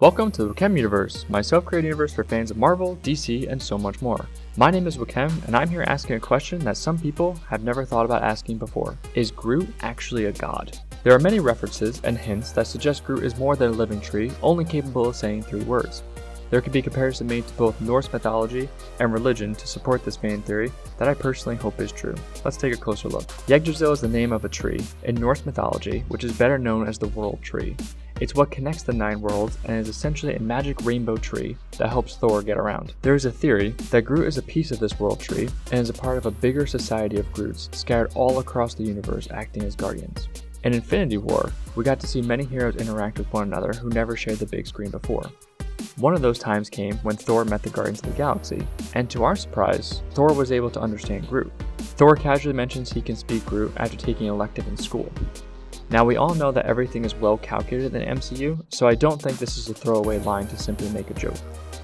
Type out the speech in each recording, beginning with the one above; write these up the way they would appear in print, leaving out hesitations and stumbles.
Welcome to the Wakem Universe, my self-created universe for fans of Marvel, DC, and so much more. My name is Wakem, and I'm here asking a question that some people have never thought about asking before. Is Groot actually a god? There are many references and hints that suggest Groot is more than a living tree, only capable of saying 3 words. There can be comparison made to both Norse mythology and religion to support this fan theory that I personally hope is true. Let's take a closer look. Yggdrasil is the name of a tree in Norse mythology, which is better known as the World Tree. It's what connects the 9 worlds and is essentially a magic rainbow tree that helps Thor get around. There is a theory that Groot is a piece of this world tree and is a part of a bigger society of Groots scattered all across the universe acting as guardians. In Infinity War, we got to see many heroes interact with one another who never shared the big screen before. One of those times came when Thor met the Guardians of the Galaxy, and to our surprise, Thor was able to understand Groot. Thor casually mentions he can speak Groot after taking an elective in school. Now, we all know that everything is well calculated in the MCU, so I don't think this is a throwaway line to simply make a joke.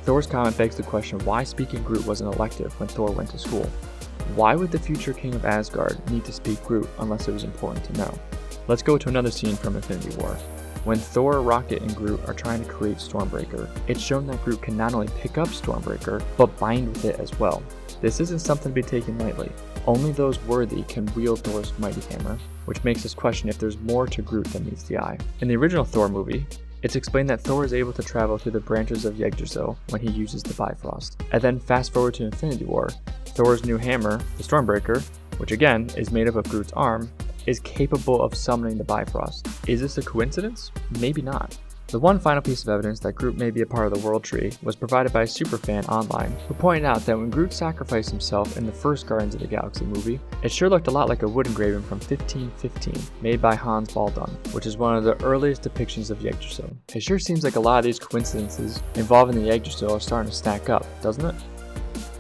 Thor's comment begs the question why speaking Groot was an elective when Thor went to school. Why would the future king of Asgard need to speak Groot unless it was important to know? Let's go to another scene from Infinity War. When Thor, Rocket, and Groot are trying to create Stormbreaker, it's shown that Groot can not only pick up Stormbreaker, but bind with it as well. This isn't something to be taken lightly. Only those worthy can wield Thor's mighty hammer, which makes us question if there's more to Groot than meets the eye. In the original Thor movie, it's explained that Thor is able to travel through the branches of Yggdrasil when he uses the Bifrost. And then fast forward to Infinity War, Thor's new hammer, the Stormbreaker, which again is made up of Groot's arm, is capable of summoning the Bifrost. Is this a coincidence? Maybe not. The one final piece of evidence that Groot may be a part of the World Tree was provided by a superfan online, who pointed out that when Groot sacrificed himself in the first Guardians of the Galaxy movie, it sure looked a lot like a wood engraving from 1515, made by Hans Baldung, which is one of the earliest depictions of Yggdrasil. It sure seems like a lot of these coincidences involving the Yggdrasil are starting to stack up, doesn't it?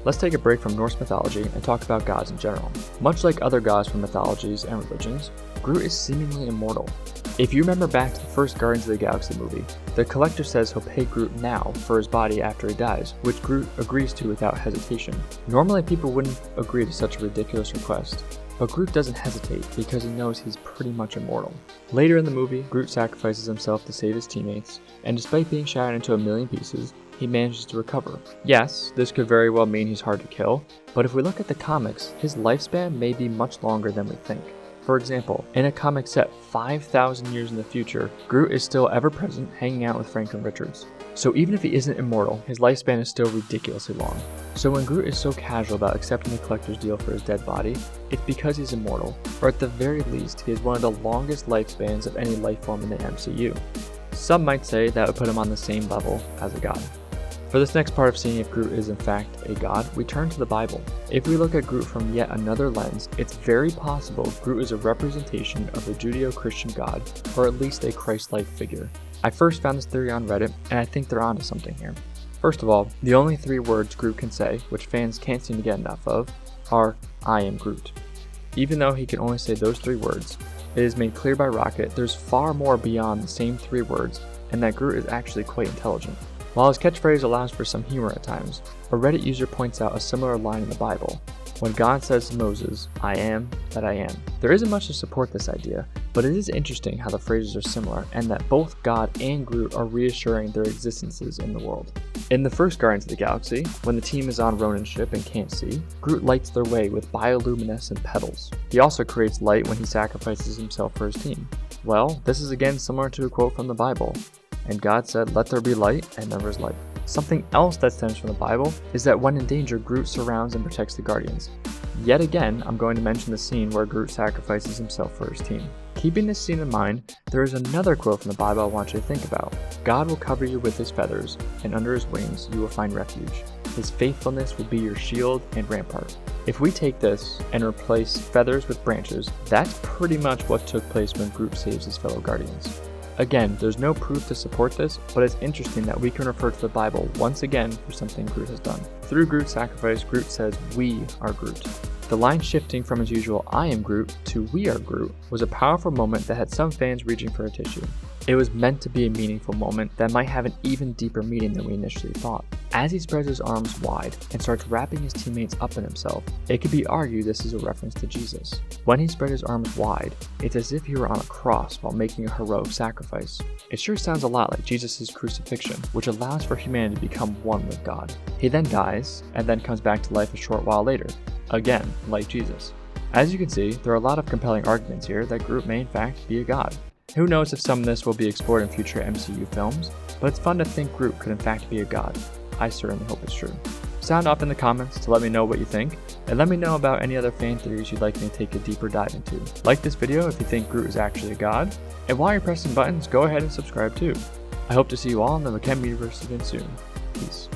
Let's take a break from Norse mythology and talk about gods in general. Much like other gods from mythologies and religions, Groot is seemingly immortal. If you remember back to the first Guardians of the Galaxy movie, the Collector says he'll pay Groot now for his body after he dies, which Groot agrees to without hesitation. Normally people wouldn't agree to such a ridiculous request, but Groot doesn't hesitate because he knows he's pretty much immortal. Later in the movie, Groot sacrifices himself to save his teammates, and despite being shattered into a million pieces, he manages to recover. Yes, this could very well mean he's hard to kill, but if we look at the comics, his lifespan may be much longer than we think. For example, in a comic set 5,000 years in the future, Groot is still ever present hanging out with Franklin Richards. So even if he isn't immortal, his lifespan is still ridiculously long. So when Groot is so casual about accepting the Collector's deal for his dead body, it's because he's immortal, or at the very least, he has one of the longest lifespans of any life form in the MCU. Some might say that would put him on the same level as a god. For this next part of seeing if Groot is in fact a god, we turn to the Bible. If we look at Groot from yet another lens, it's very possible Groot is a representation of a Judeo-Christian god, or at least a Christ-like figure. I first found this theory on Reddit, and I think they're onto something here. First of all, the only 3 words Groot can say, which fans can't seem to get enough of, are "I am Groot." Even though he can only say those 3 words, it is made clear by Rocket there's far more beyond the same 3 words, and that Groot is actually quite intelligent. While his catchphrase allows for some humor at times, a Reddit user points out a similar line in the Bible, when God says to Moses, "I am that I am." There isn't much to support this idea, but it is interesting how the phrases are similar and that both God and Groot are reassuring their existences in the world. In the first Guardians of the Galaxy, when the team is on Ronin's ship and can't see, Groot lights their way with bioluminescent petals. He also creates light when he sacrifices himself for his team. Well, this is again similar to a quote from the Bible. And God said, "Let there be light," and there was light. Something else that stems from the Bible is that when in danger, Groot surrounds and protects the Guardians. Yet again, I'm going to mention the scene where Groot sacrifices himself for his team. Keeping this scene in mind, there is another quote from the Bible I want you to think about. God will cover you with his feathers, and under his wings you will find refuge. His faithfulness will be your shield and rampart. If we take this and replace feathers with branches, that's pretty much what took place when Groot saves his fellow Guardians. Again, there's no proof to support this, but it's interesting that we can refer to the Bible once again for something Groot has done. Through Groot's sacrifice, Groot says, "We are Groot." The line shifting from his usual "I am Groot" to "We are Groot" was a powerful moment that had some fans reaching for a tissue. It was meant to be a meaningful moment that might have an even deeper meaning than we initially thought. As he spreads his arms wide and starts wrapping his teammates up in himself, it could be argued this is a reference to Jesus. When he spread his arms wide, it's as if he were on a cross while making a heroic sacrifice. It sure sounds a lot like Jesus' crucifixion, which allows for humanity to become one with God. He then dies, and then comes back to life a short while later, again like Jesus. As you can see, there are a lot of compelling arguments here that Groot may in fact be a god. Who knows if some of this will be explored in future MCU films, but it's fun to think Groot could in fact be a god. I certainly hope it's true. Sound off in the comments to let me know what you think, and let me know about any other fan theories you'd like me to take a deeper dive into. Like this video if you think Groot is actually a god, and while you're pressing buttons, go ahead and subscribe too. I hope to see you all in the MCU universe again soon. Peace.